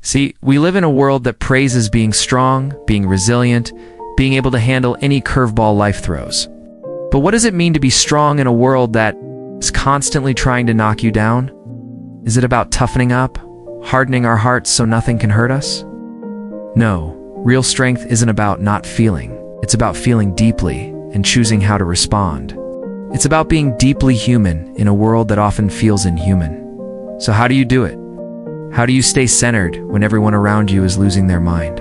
See, we live in a world that praises being strong, being resilient, being able to handle any curveball life throws. But what does it mean to be strong in a world that is constantly trying to knock you down? Is it about toughening up, hardening our hearts so nothing can hurt us? No, real strength isn't about not feeling. It's about feeling deeply and choosing how to respond. It's about being deeply human in a world that often feels inhuman. So how do you do it? How do you stay centered when everyone around you is losing their mind?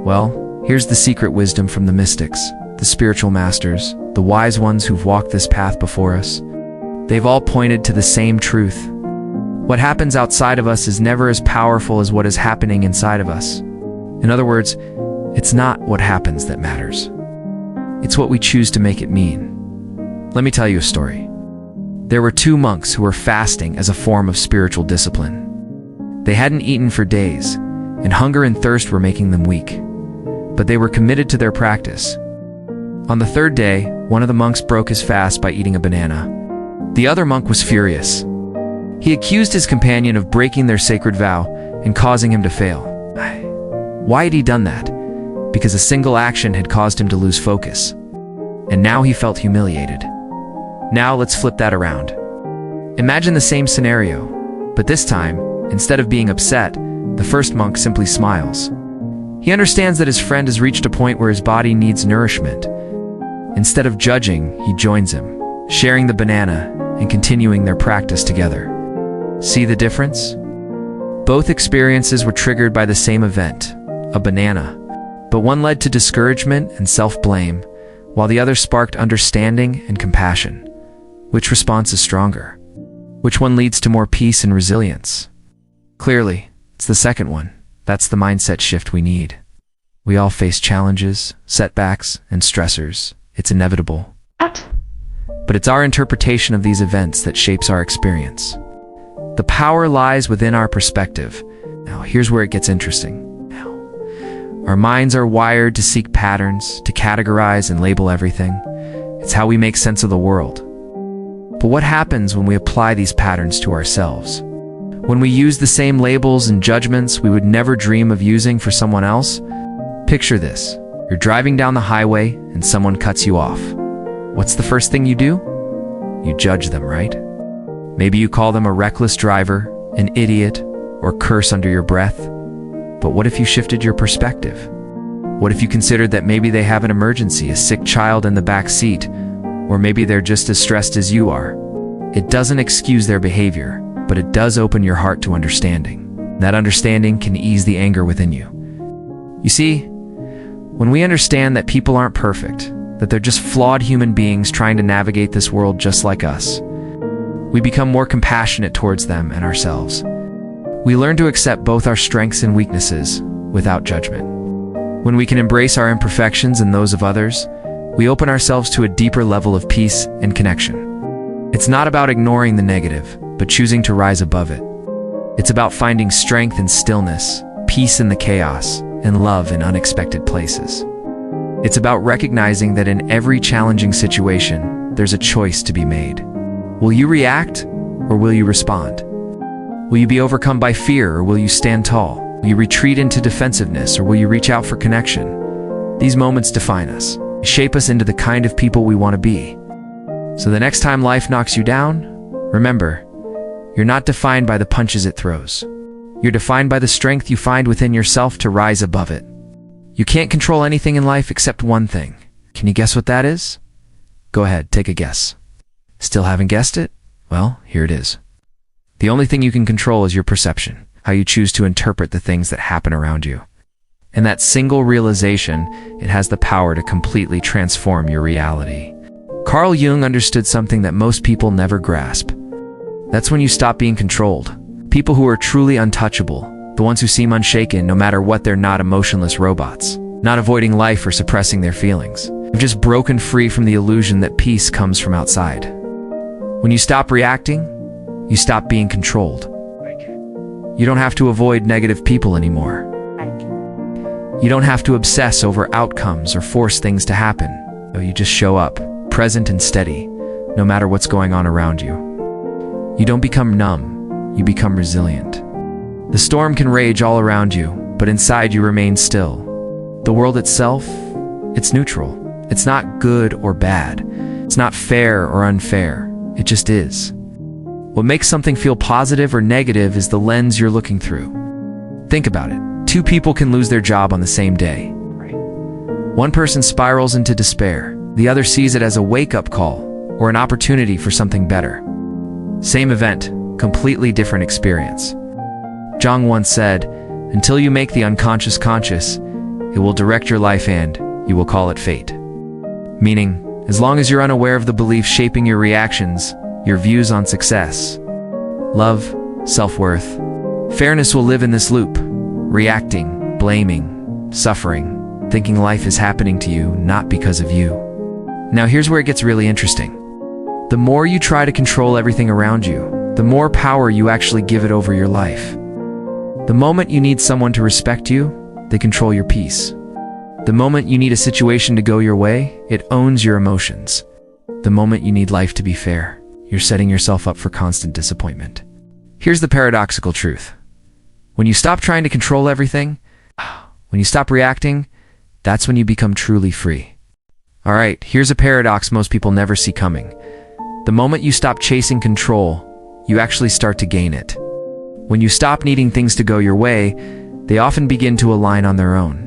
Well, here's the secret wisdom from the mystics, the spiritual masters, the wise ones who've walked this path before us. They've all pointed to the same truth. What happens outside of us is never as powerful as what is happening inside of us. In other words, it's not what happens that matters. It's what we choose to make it mean. Let me tell you a story. There were two monks who were fasting as a form of spiritual discipline. They hadn't eaten for days, and hunger and thirst were making them weak. But they were committed to their practice. On the third day, one of the monks broke his fast by eating a banana. The other monk was furious. He accused his companion of breaking their sacred vow and causing him to fail. Why had he done that? Because a single action had caused him to lose focus. And now he felt humiliated. Now let's flip that around. Imagine the same scenario, but this time, instead of being upset, the first monk simply smiles. He understands that his friend has reached a point where his body needs nourishment. Instead of judging, he joins him, sharing the banana and continuing their practice together. See the difference? Both experiences were triggered by the same event, a banana, but one led to discouragement and self-blame, while the other sparked understanding and compassion. Which response is stronger? Which one leads to more peace and resilience? Clearly, it's the second one. That's the mindset shift we need. We all face challenges, setbacks, and stressors. It's inevitable. But it's our interpretation of these events that shapes our experience. The power lies within our perspective. Now, here's where it gets interesting. Our minds are wired to seek patterns, to categorize and label everything. It's how we make sense of the world. But what happens when we apply these patterns to ourselves? When we use the same labels and judgments we would never dream of using for someone else? Picture this. You're driving down the highway and someone cuts you off. What's the first thing you do? You judge them, right? Maybe you call them a reckless driver, an idiot, or curse under your breath. But what if you shifted your perspective? What if you considered that maybe they have an emergency, a sick child in the back seat, or maybe they're just as stressed as you are? It doesn't excuse their behavior, but it does open your heart to understanding. That understanding can ease the anger within you. You see, when we understand that people aren't perfect, that they're just flawed human beings trying to navigate this world just like us, we become more compassionate towards them and ourselves. We learn to accept both our strengths and weaknesses without judgment. When we can embrace our imperfections and those of others, we open ourselves to a deeper level of peace and connection. It's not about ignoring the negative, but choosing to rise above it. It's about finding strength in stillness, peace in the chaos, and love in unexpected places. It's about recognizing that in every challenging situation, there's a choice to be made. Will you react, or will you respond? Will you be overcome by fear, or will you stand tall? Will you retreat into defensiveness, or will you reach out for connection? These moments define us, shape us into the kind of people we want to be. So the next time life knocks you down, remember, you're not defined by the punches it throws. You're defined by the strength you find within yourself to rise above it. You can't control anything in life except one thing. Can you guess what that is? Go ahead, take a guess. Still haven't guessed it? Well, here it is. The only thing you can control is your perception, how you choose to interpret the things that happen around you. And that single realization, it has the power to completely transform your reality. Carl Jung understood something that most people never grasp. That's when you stop being controlled. People who are truly untouchable, the ones who seem unshaken no matter what, they're not emotionless robots, not avoiding life or suppressing their feelings. They've just broken free from the illusion that peace comes from outside. When you stop reacting, you stop being controlled. You don't have to avoid negative people anymore. You don't have to obsess over outcomes or force things to happen. You just show up, present and steady, no matter what's going on around you. You don't become numb, you become resilient. The storm can rage all around you, but inside you remain still. The world itself, it's neutral. It's not good or bad. It's not fair or unfair. It just is. What makes something feel positive or negative is the lens you're looking through. Think about it. Two people can lose their job on the same day. One person spirals into despair. The other sees it as a wake-up call or an opportunity for something better. Same event, completely different experience. Jung once said, "Until you make the unconscious conscious, it will direct your life and you will call it fate." Meaning, as long as you're unaware of the beliefs shaping your reactions, your views on success, love, self-worth, fairness will live in this loop, reacting, blaming, suffering, thinking life is happening to you not because of you. Now here's where it gets really interesting. The more you try to control everything around you, the more power you actually give it over your life. The moment you need someone to respect you, they control your peace. The moment you need a situation to go your way, it owns your emotions. The moment you need life to be fair, you're setting yourself up for constant disappointment. Here's the paradoxical truth. When you stop trying to control everything, when you stop reacting, that's when you become truly free. All right, here's a paradox most people never see coming. The moment you stop chasing control, you actually start to gain it. When you stop needing things to go your way, they often begin to align on their own.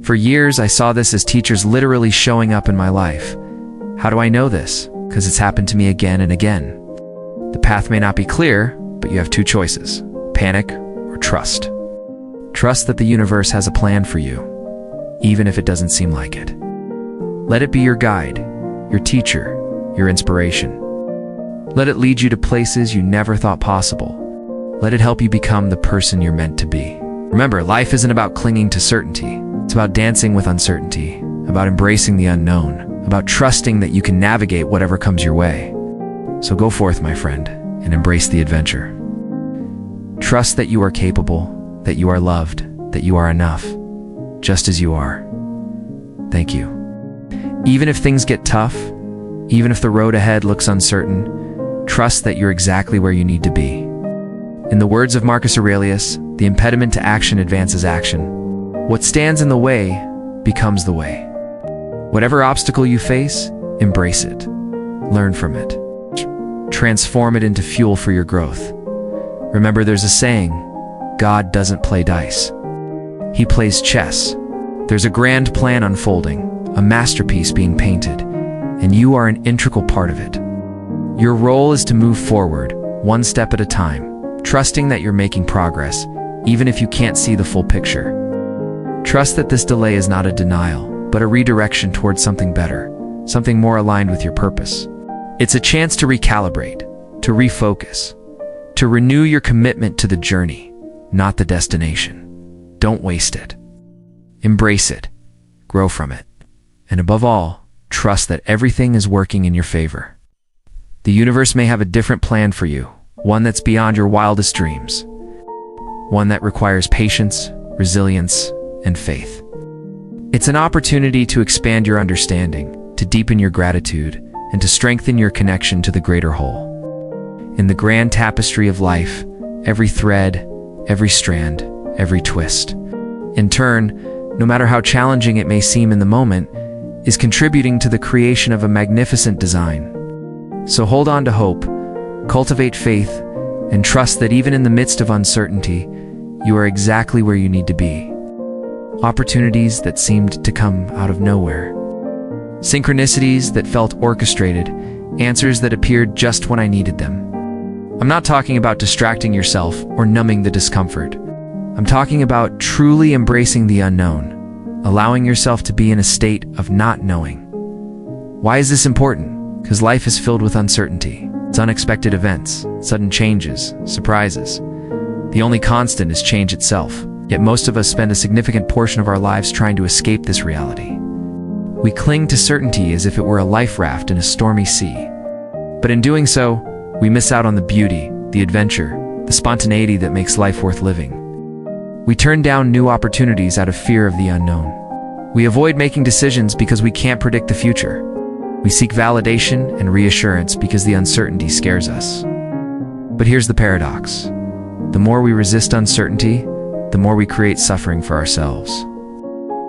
For years, I saw this as teachers literally showing up in my life. How do I know this? Because it's happened to me again and again. The path may not be clear, but you have two choices: panic or trust. Trust that the universe has a plan for you, even if it doesn't seem like it. Let it be your guide, your teacher, your inspiration. Let it lead you to places you never thought possible. Let it help you become the person you're meant to be. Remember, life isn't about clinging to certainty. It's about dancing with uncertainty, about embracing the unknown, about trusting that you can navigate whatever comes your way. So go forth, my friend, and embrace the adventure. Trust that you are capable, that you are loved, that you are enough, just as you are. Thank you. Even if things get tough, even if the road ahead looks uncertain, trust that you're exactly where you need to be. In the words of Marcus Aurelius, the impediment to action advances action. What stands in the way becomes the way. Whatever obstacle you face, embrace it. Learn from it. Transform it into fuel for your growth. Remember, there's a saying, God doesn't play dice. He plays chess. There's a grand plan unfolding, a masterpiece being painted, and you are an integral part of it. Your role is to move forward, one step at a time, trusting that you're making progress, even if you can't see the full picture. Trust that this delay is not a denial, but a redirection towards something better, something more aligned with your purpose. It's a chance to recalibrate, to refocus, to renew your commitment to the journey, not the destination. Don't waste it. Embrace it, grow from it, and above all, trust that everything is working in your favor. The universe may have a different plan for you, one that's beyond your wildest dreams, one that requires patience, resilience, and faith. It's an opportunity to expand your understanding, to deepen your gratitude, and to strengthen your connection to the greater whole. In the grand tapestry of life, every thread, every strand, every twist, in turn, no matter how challenging it may seem in the moment, is contributing to the creation of a magnificent design. So hold on to hope, cultivate faith, and trust that even in the midst of uncertainty, you are exactly where you need to be. Opportunities that seemed to come out of nowhere. Synchronicities that felt orchestrated, answers that appeared just when I needed them. I'm not talking about distracting yourself or numbing the discomfort. I'm talking about truly embracing the unknown, allowing yourself to be in a state of not knowing. Why is this important? Because life is filled with uncertainty. It's unexpected events, sudden changes, surprises. The only constant is change itself. Yet most of us spend a significant portion of our lives trying to escape this reality. We cling to certainty as if it were a life raft in a stormy sea. But in doing so, we miss out on the beauty, the adventure, the spontaneity that makes life worth living. We turn down new opportunities out of fear of the unknown. We avoid making decisions because we can't predict the future. We seek validation and reassurance because the uncertainty scares us. But here's the paradox. The more we resist uncertainty, the more we create suffering for ourselves.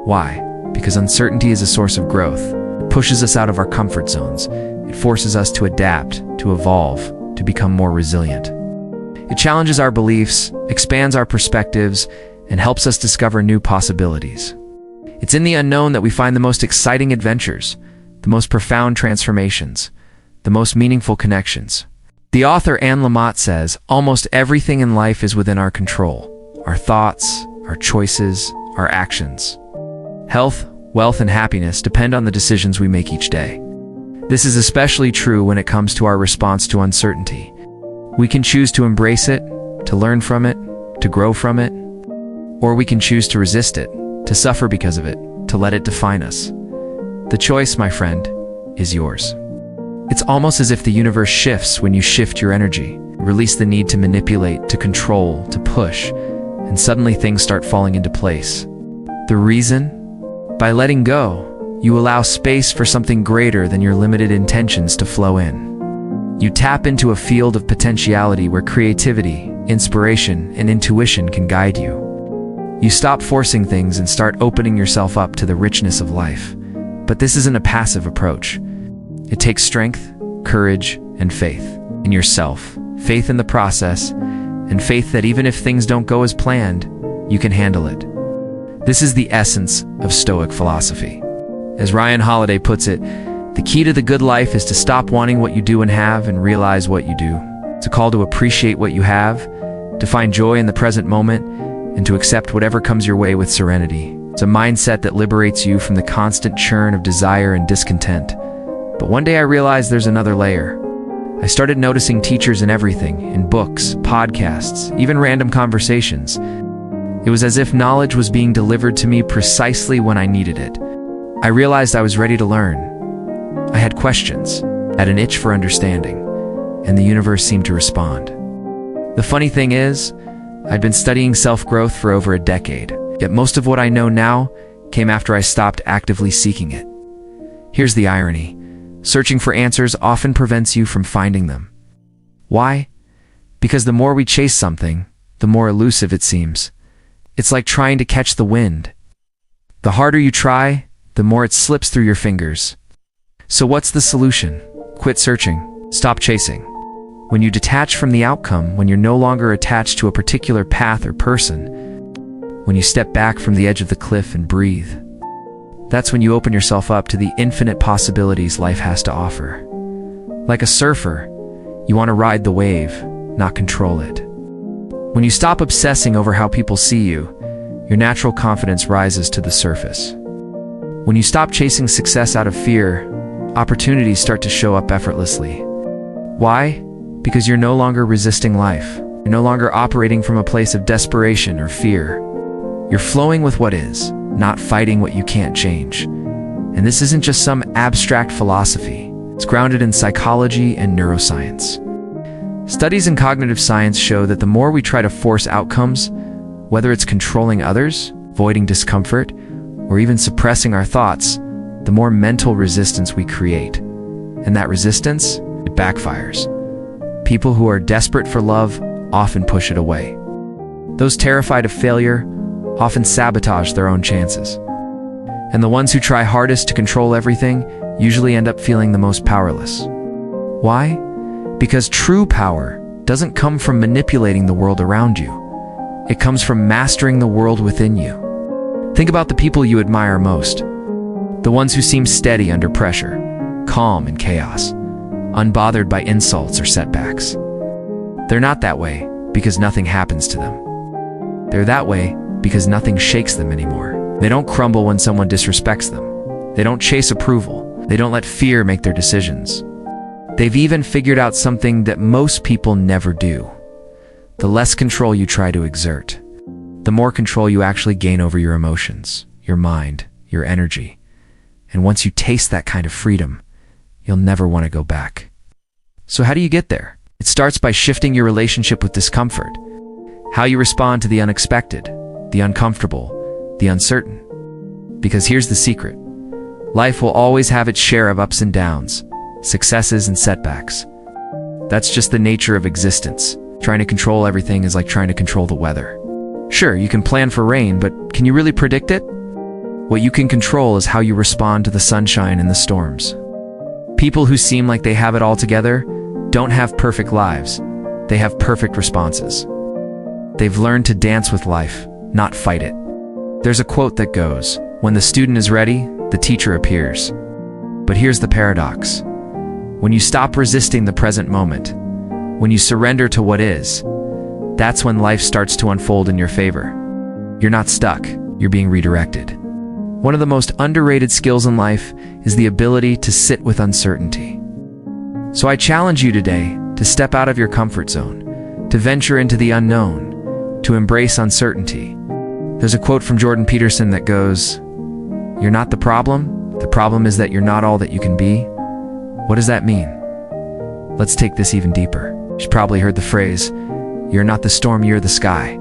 Why? Because uncertainty is a source of growth. It pushes us out of our comfort zones. It forces us to adapt, to evolve, to become more resilient. It challenges our beliefs, expands our perspectives, and helps us discover new possibilities. It's in the unknown that we find the most exciting adventures, the most profound transformations, the most meaningful connections. The author Anne Lamott says, almost everything in life is within our control. Our thoughts, our choices, our actions. Health, wealth, and happiness depend on the decisions we make each day. This is especially true when it comes to our response to uncertainty. We can choose to embrace it, to learn from it, to grow from it, or we can choose to resist it, to suffer because of it, to let it define us. The choice, my friend, is yours. It's almost as if the universe shifts when you shift your energy, release the need to manipulate, to control, to push, and suddenly things start falling into place. The reason? By letting go, you allow space for something greater than your limited intentions to flow in. You tap into a field of potentiality where creativity, inspiration, and intuition can guide you. You stop forcing things and start opening yourself up to the richness of life. But this isn't a passive approach. It takes strength, courage, and faith in yourself, faith in the process, and faith that even if things don't go as planned, you can handle it. This is the essence of Stoic philosophy. As Ryan Holiday puts it, the key to the good life is to stop wanting what you do and have and realize what you do. It's a call to appreciate what you have, to find joy in the present moment, and to accept whatever comes your way with serenity. It's a mindset that liberates you from the constant churn of desire and discontent. But one day I realized there's another layer. I started noticing teachers in everything, in books, podcasts, even random conversations. It was as if knowledge was being delivered to me precisely when I needed it. I realized I was ready to learn. I had questions, had an itch for understanding, and the universe seemed to respond. The funny thing is, I'd been studying self-growth for over a decade, yet most of what I know now came after I stopped actively seeking it. Here's the irony. Searching for answers often prevents you from finding them. Why? Because the more we chase something, the more elusive it seems. It's like trying to catch the wind. The harder you try, the more it slips through your fingers. So what's the solution? Quit searching. Stop chasing. When you detach from the outcome, when you're no longer attached to a particular path or person, when you step back from the edge of the cliff and breathe, that's when you open yourself up to the infinite possibilities life has to offer. Like a surfer, you want to ride the wave, not control it. When you stop obsessing over how people see you, your natural confidence rises to the surface. When you stop chasing success out of fear, opportunities start to show up effortlessly. Why? Because you're no longer resisting life. You're no longer operating from a place of desperation or fear. You're flowing with what is, not fighting what you can't change. And this isn't just some abstract philosophy. It's grounded in psychology and neuroscience. Studies in cognitive science show that the more we try to force outcomes, whether it's controlling others, avoiding discomfort, or even suppressing our thoughts, the more mental resistance we create. And that resistance, it backfires. People who are desperate for love often push it away. Those terrified of failure often sabotage their own chances. And the ones who try hardest to control everything usually end up feeling the most powerless. Why? Because true power doesn't come from manipulating the world around you. It comes from mastering the world within you. Think about the people you admire most. The ones who seem steady under pressure, calm in chaos, unbothered by insults or setbacks. They're not that way because nothing happens to them. They're that way because nothing shakes them anymore. They don't crumble when someone disrespects them. They don't chase approval. They don't let fear make their decisions. They've even figured out something that most people never do. The less control you try to exert, the more control you actually gain over your emotions, your mind, your energy. And once you taste that kind of freedom, you'll never want to go back. So how do you get there? It starts by shifting your relationship with discomfort, how you respond to the unexpected, the uncomfortable, the uncertain. Because here's the secret. Life will always have its share of ups and downs, successes and setbacks. That's just the nature of existence. Trying to control everything is like trying to control the weather. Sure, you can plan for rain, but can you really predict it? What you can control is how you respond to the sunshine and the storms. People who seem like they have it all together don't have perfect lives. They have perfect responses. They've learned to dance with life, not fight it. There's a quote that goes, "When the student is ready, the teacher appears." But here's the paradox. When you stop resisting the present moment, when you surrender to what is, that's when life starts to unfold in your favor. You're not stuck, you're being redirected. One of the most underrated skills in life is the ability to sit with uncertainty. So I challenge you today to step out of your comfort zone, to venture into the unknown, to embrace uncertainty. There's a quote from Jordan Peterson that goes, "You're not the problem is that you're not all that you can be." What does that mean? Let's take this even deeper. You've probably heard the phrase, "You're not the storm, you're the sky."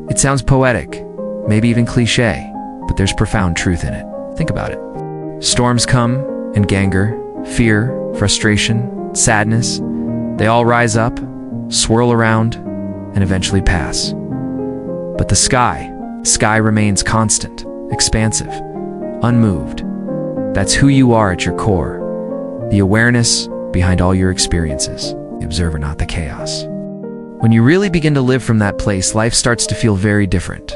It sounds poetic, maybe even cliche, but there's profound truth in it. Think about it. Storms come and anger, fear, frustration, sadness. They all rise up, swirl around, and eventually pass. But the sky remains constant, expansive, unmoved. That's who you are at your core. The awareness behind all your experiences, the observer, not the chaos. When you really begin to live from that place, life starts to feel very different.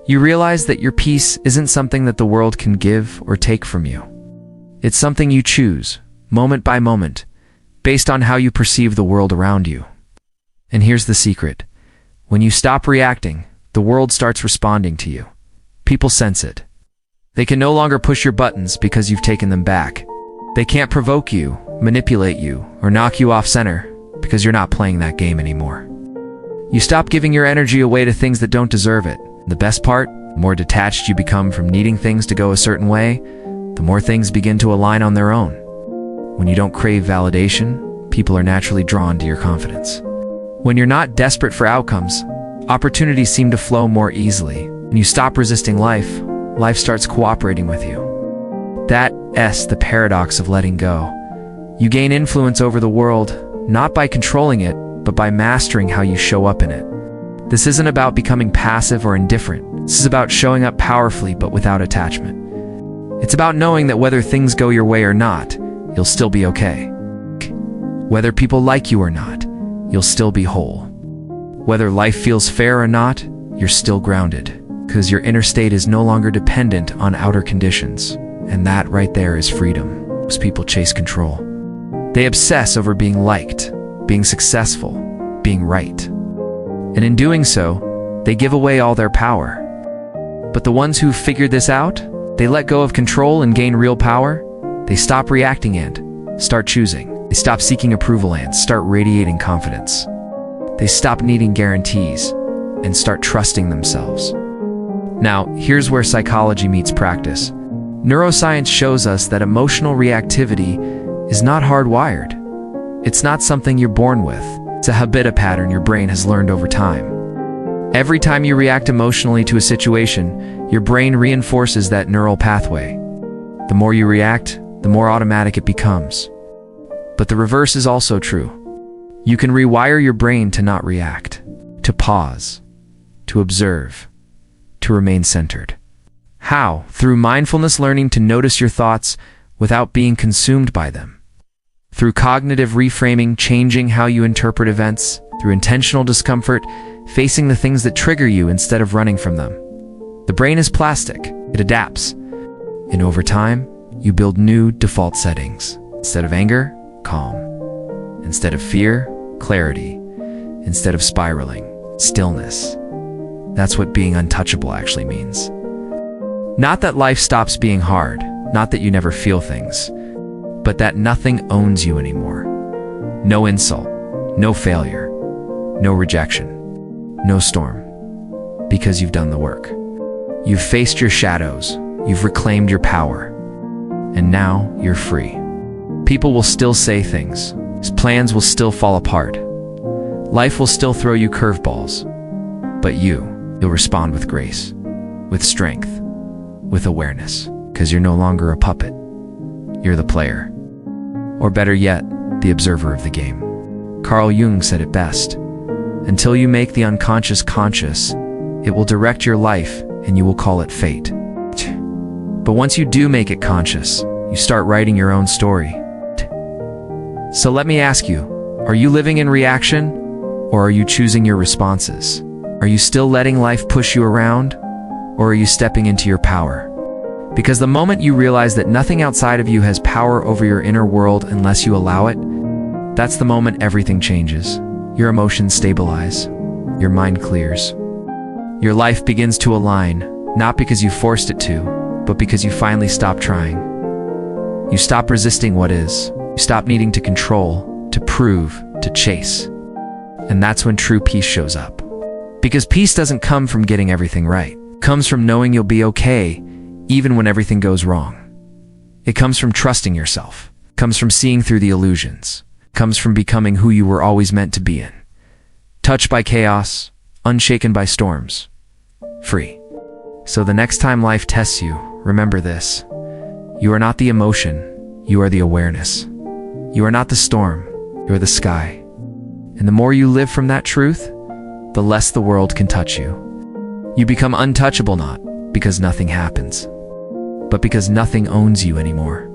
You realize that your peace isn't something that the world can give or take from you. It's something you choose, moment by moment, based on how you perceive the world around you. And here's the secret. When you stop reacting, the world starts responding to you. People sense it. They can no longer push your buttons because you've taken them back. They can't provoke you, manipulate you, or knock you off center because you're not playing that game anymore. You stop giving your energy away to things that don't deserve it. The best part, the more detached you become from needing things to go a certain way, the more things begin to align on their own. When you don't crave validation, people are naturally drawn to your confidence. When you're not desperate for outcomes, opportunities seem to flow more easily. When you stop resisting life, life starts cooperating with you. That's the paradox of letting go. You gain influence over the world, not by controlling it, but by mastering how you show up in it. This isn't about becoming passive or indifferent. This is about showing up powerfully but without attachment. It's about knowing that whether things go your way or not, you'll still be okay. Whether people like you or not, you'll still be whole. Whether life feels fair or not, you're still grounded, because your inner state is no longer dependent on outer conditions. And that right there is freedom. Most people chase control. They obsess over being liked, being successful, being right. And in doing so, they give away all their power. But the ones who've figured this out, they let go of control and gain real power. They stop reacting and start choosing. They stop seeking approval and start radiating confidence. They stop needing guarantees and start trusting themselves. Now, here's where psychology meets practice. Neuroscience shows us that emotional reactivity is not hardwired. It's not something you're born with. It's a habit pattern your brain has learned over time. Every time you react emotionally to a situation, your brain reinforces that neural pathway. The more you react, the more automatic it becomes. But the reverse is also true. You can rewire your brain to not react, to pause, to observe, to remain centered. How? Through mindfulness, learning to notice your thoughts without being consumed by them. Through cognitive reframing, changing how you interpret events. Through intentional discomfort, facing the things that trigger you instead of running from them. The brain is plastic. It adapts. And over time, you build new default settings. Instead of anger, calm. Instead of fear, clarity. Instead of spiraling, stillness. That's what being untouchable actually means. Not that life stops being hard, not that you never feel things, but that nothing owns you anymore. No insult, no failure, no rejection, no storm. Because you've done the work. You've faced your shadows, you've reclaimed your power, and now you're free. People will still say things, plans will still fall apart, life will still throw you curveballs, but you'll respond with grace, with strength, with awareness, because you're no longer a puppet. You're the player. Or better yet, the observer of the game. Carl Jung said it best. Until you make the unconscious conscious, it will direct your life and you will call it fate. But once you do make it conscious, you start writing your own story. So let me ask you, are you living in reaction, or are you choosing your responses? Are you still letting life push you around, or are you stepping into your power? Because the moment you realize that nothing outside of you has power over your inner world unless you allow it, that's the moment everything changes. Your emotions stabilize, your mind clears. Your life begins to align, not because you forced it to, but because you finally stop trying. You stop resisting what is. You stop needing to control, to prove, to chase. And that's when true peace shows up. Because peace doesn't come from getting everything right. It comes from knowing you'll be okay, even when everything goes wrong. It comes from trusting yourself. It comes from seeing through the illusions. It comes from becoming who you were always meant to be in. Touched by chaos, unshaken by storms. Free. So the next time life tests you, remember this. You are not the emotion, you are the awareness. You are not the storm, you are the sky. And the more you live from that truth, the less the world can touch you. You become untouchable not because nothing happens, but because nothing owns you anymore.